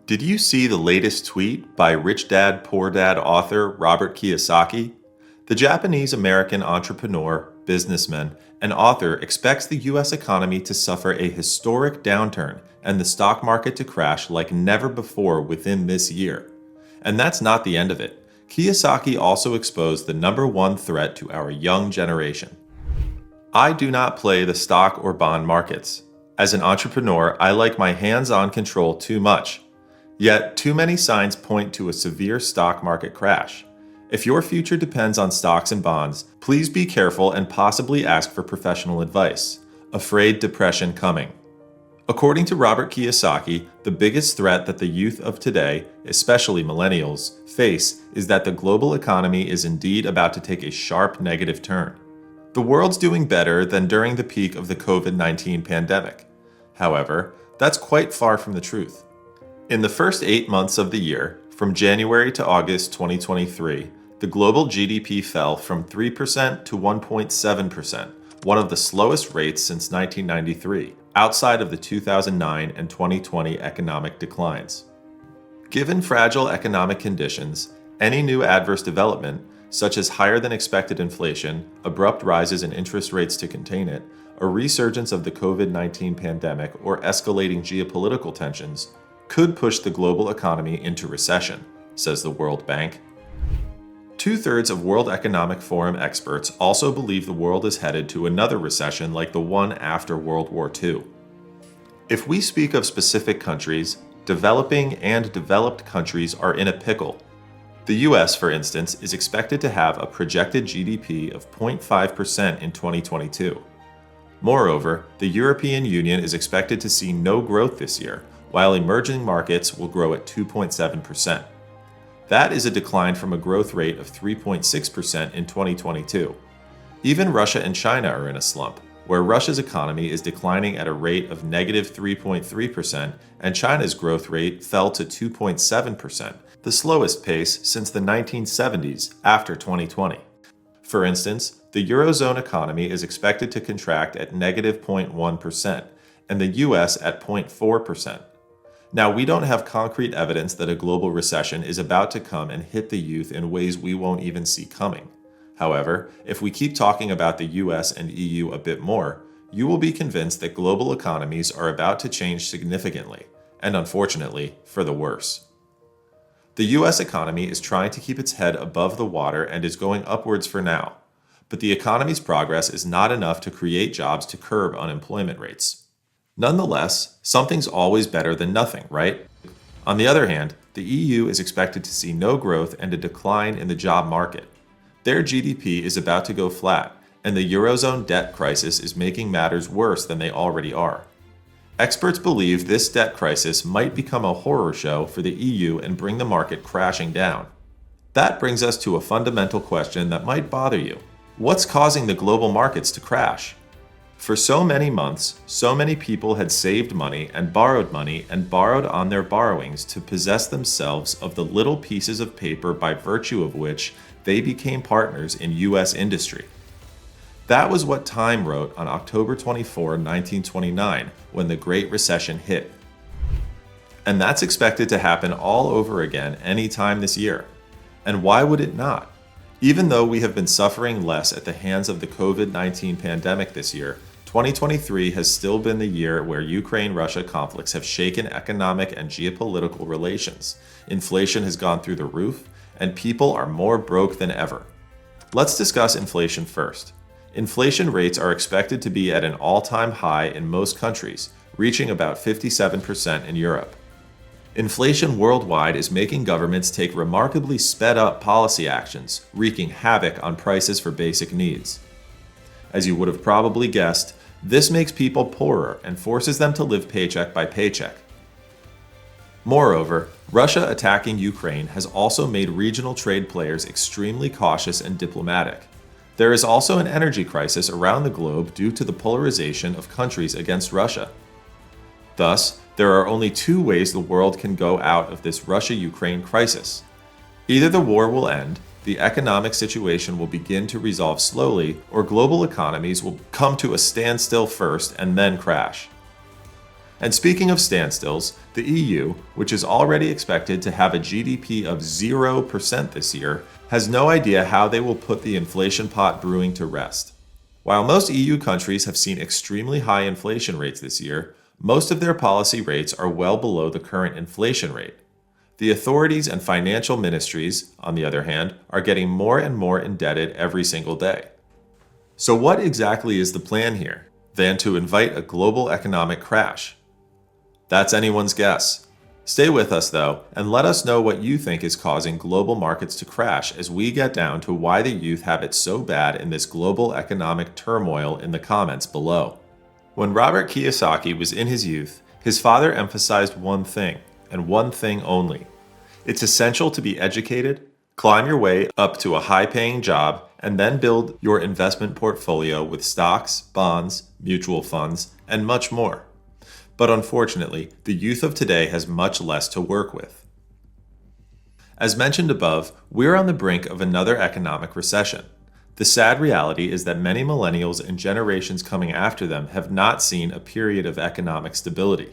Did you see the latest tweet by Rich Dad Poor Dad author Robert Kiyosaki? The Japanese American entrepreneur, businessman, and author expects the US economy to suffer a historic downturn and the stock market to crash like never before within this year. And that's not the end of it. Kiyosaki also exposed the number one threat to our young generation. I do not play the stock or bond markets. As an entrepreneur, I like my hands-on control too much. Yet, too many signs point to a severe stock market crash. If your future depends on stocks and bonds, please be careful and possibly ask for professional advice. Afraid depression coming. According to Robert Kiyosaki, the biggest threat that the youth of today, especially millennials, face is that the global economy is indeed about to take a sharp negative turn. The world's doing better than during the peak of the COVID-19 pandemic. However, that's quite far from the truth. In the first 8 months of the year, from January to August 2023, the global GDP fell from 3% to 1.7%, one of the slowest rates since 1993, outside of the 2009 and 2020 economic declines. Given fragile economic conditions, any new adverse development, such as higher than expected inflation, abrupt rises in interest rates to contain it, a resurgence of the COVID-19 pandemic, or escalating geopolitical tensions, could push the global economy into recession, says the World Bank. Two-thirds of World Economic Forum experts also believe the world is headed to another recession like the one after World War II. If we speak of specific countries, developing and developed countries are in a pickle. The US, for instance, is expected to have a projected GDP of 0.5% in 2022. Moreover, the European Union is expected to see no growth this year, while emerging markets will grow at 2.7%. That is a decline from a growth rate of 3.6% in 2022. Even Russia and China are in a slump, where Russia's economy is declining at a rate of negative 3.3%, and China's growth rate fell to 2.7%, the slowest pace since the 1970s after 2020. For instance, the Eurozone economy is expected to contract at negative 0.1%, and the US at 0.4%. Now, we don't have concrete evidence that a global recession is about to come and hit the youth in ways we won't even see coming. However, if we keep talking about the US and EU a bit more, you will be convinced that global economies are about to change significantly, and unfortunately, for the worse. The US economy is trying to keep its head above the water and is going upwards for now, but the economy's progress is not enough to create jobs to curb unemployment rates. Nonetheless, something's always better than nothing, right? On the other hand, the EU is expected to see no growth and a decline in the job market. Their GDP is about to go flat, and the Eurozone debt crisis is making matters worse than they already are. Experts believe this debt crisis might become a horror show for the EU and bring the market crashing down. That brings us to a fundamental question that might bother you. What's causing the global markets to crash? For so many months, so many people had saved money and borrowed on their borrowings to possess themselves of the little pieces of paper by virtue of which they became partners in U.S. industry. That was what Time wrote on October 24, 1929, when the Great Recession hit. And that's expected to happen all over again anytime this year. And why would it not? Even though we have been suffering less at the hands of the COVID-19 pandemic this year, 2023 has still been the year where Ukraine-Russia conflicts have shaken economic and geopolitical relations. Inflation has gone through the roof, and people are more broke than ever. Let's discuss inflation first. Inflation rates are expected to be at an all-time high in most countries, reaching about 57% in Europe. Inflation worldwide is making governments take remarkably sped-up policy actions, wreaking havoc on prices for basic needs. As you would have probably guessed, this makes people poorer and forces them to live paycheck by paycheck. Moreover, Russia attacking Ukraine has also made regional trade players extremely cautious and diplomatic. There is also an energy crisis around the globe due to the polarization of countries against Russia. Thus, there are only two ways the world can go out of this Russia-Ukraine crisis. Either the war will end, the economic situation will begin to resolve slowly, or global economies will come to a standstill first and then crash. And speaking of standstills, the EU, which is already expected to have a GDP of 0% this year, has no idea how they will put the inflation pot brewing to rest. While most EU countries have seen extremely high inflation rates this year, most of their policy rates are well below the current inflation rate. The authorities and financial ministries, on the other hand, are getting more and more indebted every single day. So what exactly is the plan here, than to invite a global economic crash? That's anyone's guess. Stay with us though, and let us know what you think is causing global markets to crash as we get down to why the youth have it so bad in this global economic turmoil in the comments below. When Robert Kiyosaki was in his youth, his father emphasized one thing, and one thing only. It's essential to be educated, climb your way up to a high-paying job, and then build your investment portfolio with stocks, bonds, mutual funds, and much more. But unfortunately, the youth of today has much less to work with. As mentioned above, we're on the brink of another economic recession. The sad reality is that many millennials and generations coming after them have not seen a period of economic stability.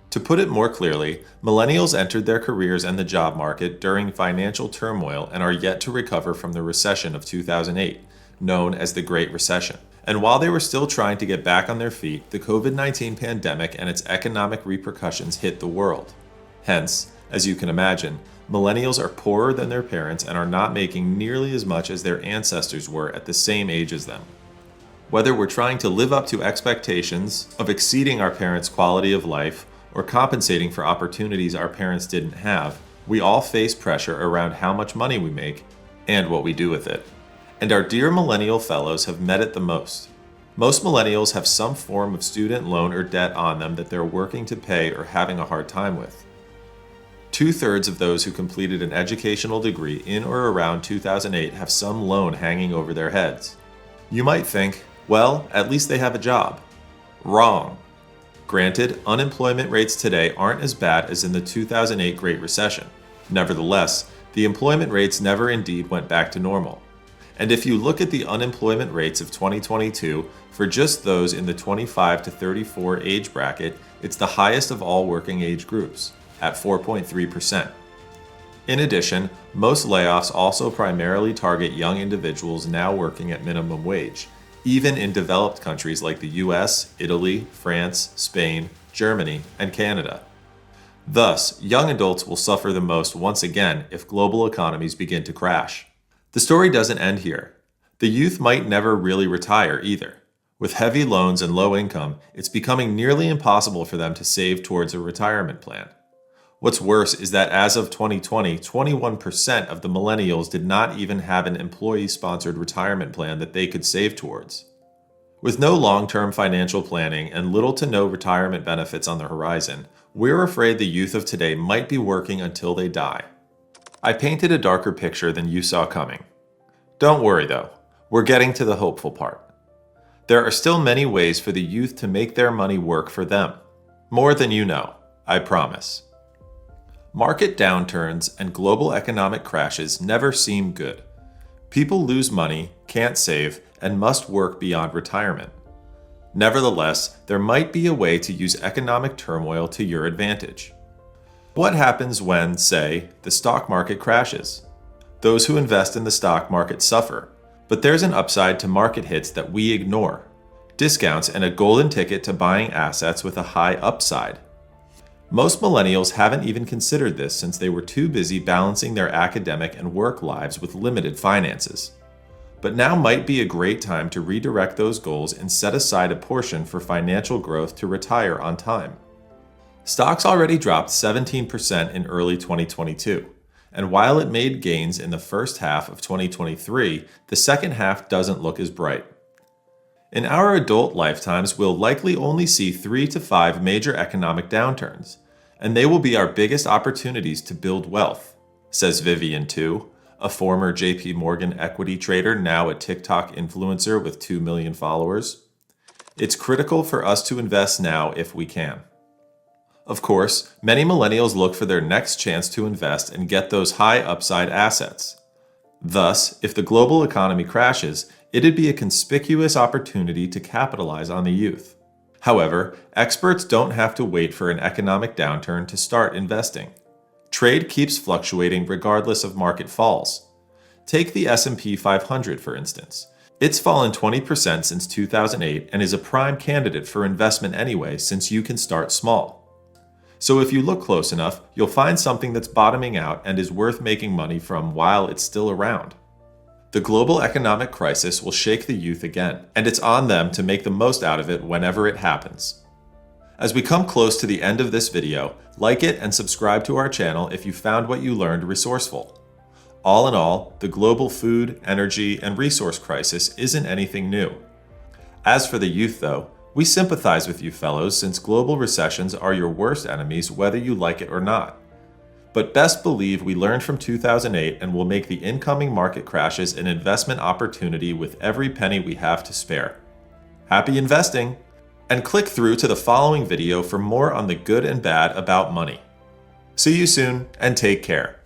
To put it more clearly, millennials entered their careers and the job market during financial turmoil and are yet to recover from the recession of 2008, known as the Great Recession. And while they were still trying to get back on their feet, the COVID-19 pandemic and its economic repercussions hit the world. Hence, as you can imagine, millennials are poorer than their parents and are not making nearly as much as their ancestors were at the same age as them. Whether we're trying to live up to expectations of exceeding our parents' quality of life or compensating for opportunities our parents didn't have, we all face pressure around how much money we make and what we do with it. And our dear millennial fellows have met it the most. Most millennials have some form of student loan or debt on them that they're working to pay or having a hard time with. 2/3 of those who completed an educational degree in or around 2008 have some loan hanging over their heads. You might think, well, at least they have a job. Wrong. Granted, unemployment rates today aren't as bad as in the 2008 Great Recession. Nevertheless, the employment rates never indeed went back to normal. And if you look at the unemployment rates of 2022, for just those in the 25 to 34 age bracket, it's the highest of all working age groups, at 4.3%. In addition, most layoffs also primarily target young individuals now working at minimum wage, even in developed countries like the US, Italy, France, Spain, Germany, and Canada. Thus, young adults will suffer the most once again if global economies begin to crash. The story doesn't end here. The youth might never really retire either. With heavy loans and low income, it's becoming nearly impossible for them to save towards a retirement plan. What's worse is that as of 2020, 21% of the millennials did not even have an employee-sponsored retirement plan that they could save towards. With no long-term financial planning and little to no retirement benefits on the horizon, we're afraid the youth of today might be working until they die. I painted a darker picture than you saw coming. Don't worry though, we're getting to the hopeful part. There are still many ways for the youth to make their money work for them. More than you know, I promise. Market downturns and global economic crashes never seem good. People lose money, can't save, and must work beyond retirement. Nevertheless, there might be a way to use economic turmoil to your advantage. What happens when, say, the stock market crashes? Those who invest in the stock market suffer, but there's an upside to market hits that we ignore. Discounts and a golden ticket to buying assets with a high upside. Most millennials haven't even considered this since they were too busy balancing their academic and work lives with limited finances. But now might be a great time to redirect those goals and set aside a portion for financial growth to retire on time. Stocks already dropped 17% in early 2022, and while it made gains in the first half of 2023, the second half doesn't look as bright. In our adult lifetimes, we'll likely only see 3 to 5 major economic downturns, and they will be our biggest opportunities to build wealth, says Vivian Tu, a former JP Morgan equity trader, now a TikTok influencer with 2 million followers. It's critical for us to invest now if we can. Of course, many millennials look for their next chance to invest and get those high upside assets. Thus, if the global economy crashes, it'd be a conspicuous opportunity to capitalize on the youth. However, experts don't have to wait for an economic downturn to start investing. Trade keeps fluctuating regardless of market falls. Take the S&P 500 for instance. It's fallen 20% since 2008 and is a prime candidate for investment anyway since you can start small. So if you look close enough, you'll find something that's bottoming out and is worth making money from while it's still around. The global economic crisis will shake the youth again, and it's on them to make the most out of it whenever it happens. As we come close to the end of this video, like it and subscribe to our channel if you found what you learned resourceful. All in all, the global food, energy, and resource crisis isn't anything new. As for the youth though, we sympathize with you fellows since global recessions are your worst enemies whether you like it or not. But best believe we learned from 2008 and will make the incoming market crashes an investment opportunity with every penny we have to spare. Happy investing! And click through to the following video for more on the good and bad about money. See you soon and take care.